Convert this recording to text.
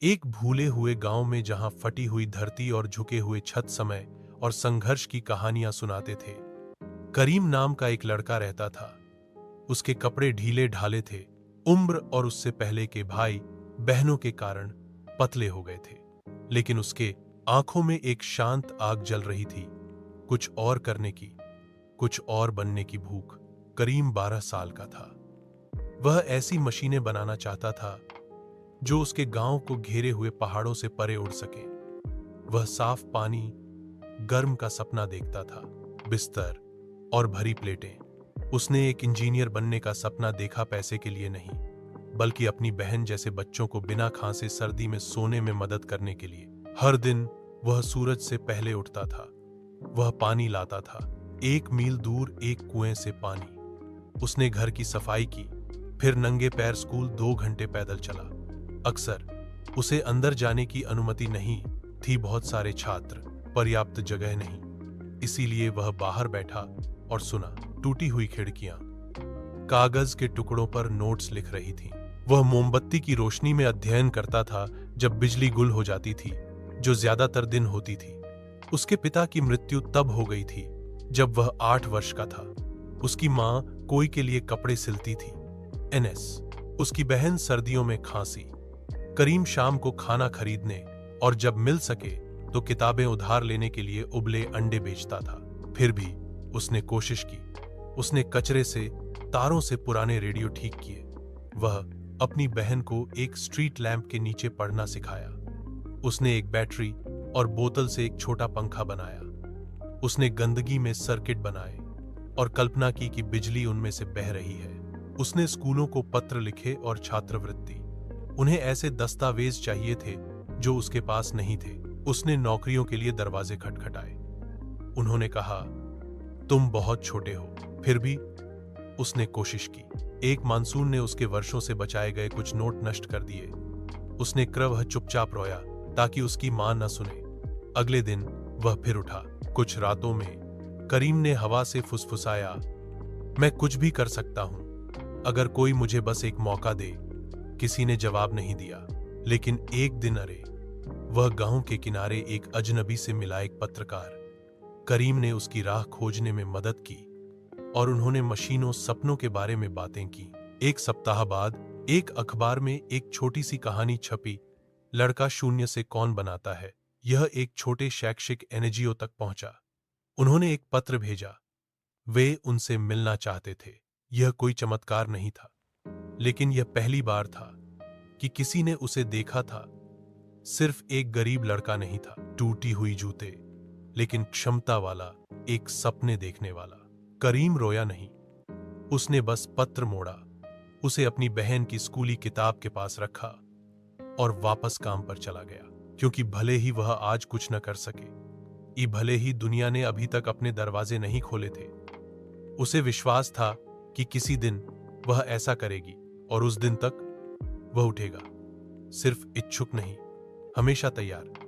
एक भूले हुए गांव में जहां फटी हुई धरती और झुके हुए छत समय और संघर्ष की कहानियां सुनाते थे, करीम नाम का एक लड़का रहता था। उसके कपड़े ढीले ढाले थे, उम्र और उससे पहले के भाई बहनों के कारण पतले हो गए थे, लेकिन उसके आंखों में एक शांत आग जल रही थी, कुछ और करने की, कुछ और बनने की भूख। करीम 12 साल का था। वह ऐसी मशीनें बनाना चाहता था जो उसके गांव को घेरे हुए पहाड़ों से परे उड़ सके। वह साफ पानी, गर्म का सपना देखता था, बिस्तर और भरी प्लेटें। उसने एक इंजीनियर बनने का सपना देखा, पैसे के लिए नहीं, बल्कि अपनी बहन जैसे बच्चों को बिना खांसे सर्दी में सोने में मदद करने के लिए। हर दिन वह सूरज से पहले उठता था। वह पानी लाता था, 1 मील दूर एक कुएं से पानी। उसने घर की सफाई की, फिर नंगे पैर स्कूल 2 घंटे पैदल चला। अक्सर उसे अंदर जाने की अनुमति नहीं थी, बहुत सारे छात्र, पर्याप्त जगह नहीं। इसीलिए वह बाहर बैठा और सुना। टूटी हुई खिड़कियां, कागज के टुकड़ों पर नोट्स लिख रही थीं। वह मोमबत्ती की रोशनी में अध्ययन करता था जब बिजली गुल हो जाती थी, जो ज्यादातर दिन होती थी। उसके पिता की मृत्यु तब हो गई थी जब वह 8 वर्ष का था। उसकी मां कोई के लिए कपड़े सिलती थी। एनएस, उसकी बहन सर्दियों में खांसी। करीम शाम को खाना खरीदने और जब मिल सके तो किताबें उधार लेने के लिए उबले अंडे बेचता था। फिर भी उसने कोशिश की। उसने कचरे से, तारों से पुराने रेडियो ठीक किए। वह अपनी बहन को एक स्ट्रीट लैंप के नीचे पढ़ना सिखाया। उसने एक बैटरी और बोतल से एक छोटा पंखा बनाया। उसने गंदगी में सर्किट बनाए और कल्पना की कि बिजली उनमें से बह रही है। उसने स्कूलों को पत्र लिखे और छात्रवृत्ति। उन्हें ऐसे दस्तावेज चाहिए थे जो उसके पास नहीं थे। उसने नौकरियों के लिए दरवाजे खटखटाए। उन्होंने कहा, तुम बहुत छोटे हो। फिर भी उसने कोशिश की। एक मानसून ने उसके वर्षों से बचाए गए कुछ नोट नष्ट कर दिए। उसने क्रवह चुपचाप रोया ताकि उसकी मां न सुने। अगले दिन वह फिर उठा। कुछ रातों में करीम ने हवा से फुसफुसाया, मैं कुछ भी कर सकता हूं, अगर कोई मुझे बस एक मौका दे। किसी ने जवाब नहीं दिया, लेकिन एक दिन वह गांव के किनारे एक अजनबी से मिला, एक पत्रकार। करीम ने उसकी राह खोजने में मदद की और उन्होंने मशीनों, सपनों के बारे में बातें की। 1 सप्ताह बाद एक अखबार में एक छोटी सी कहानी छपी, लड़का शून्य से कौन बनाता है। यह एक छोटे शैक्षिक एनजीओ तक पहुंचा। उन्होंने एक पत्र भेजा। वे उनसे मिलना चाहते थे। यह कोई चमत्कार नहीं था, लेकिन यह पहली बार था कि किसी ने उसे देखा था। सिर्फ एक गरीब लड़का नहीं था, टूटी हुई जूते, लेकिन क्षमता वाला, एक सपने देखने वाला। करीम रोया नहीं, उसने बस पत्र मोड़ा, उसे अपनी बहन की स्कूली किताब के पास रखा और वापस काम पर चला गया। क्योंकि भले ही वह आज कुछ न कर सके, भले ही दुनिया ने अभी तक अपने दरवाजे नहीं खोले थे, उसे विश्वास था कि किसी दिन वह ऐसा करेगी और उस दिन तक वह उठेगा। सिर्फ इच्छुक नहीं, हमेशा तैयार।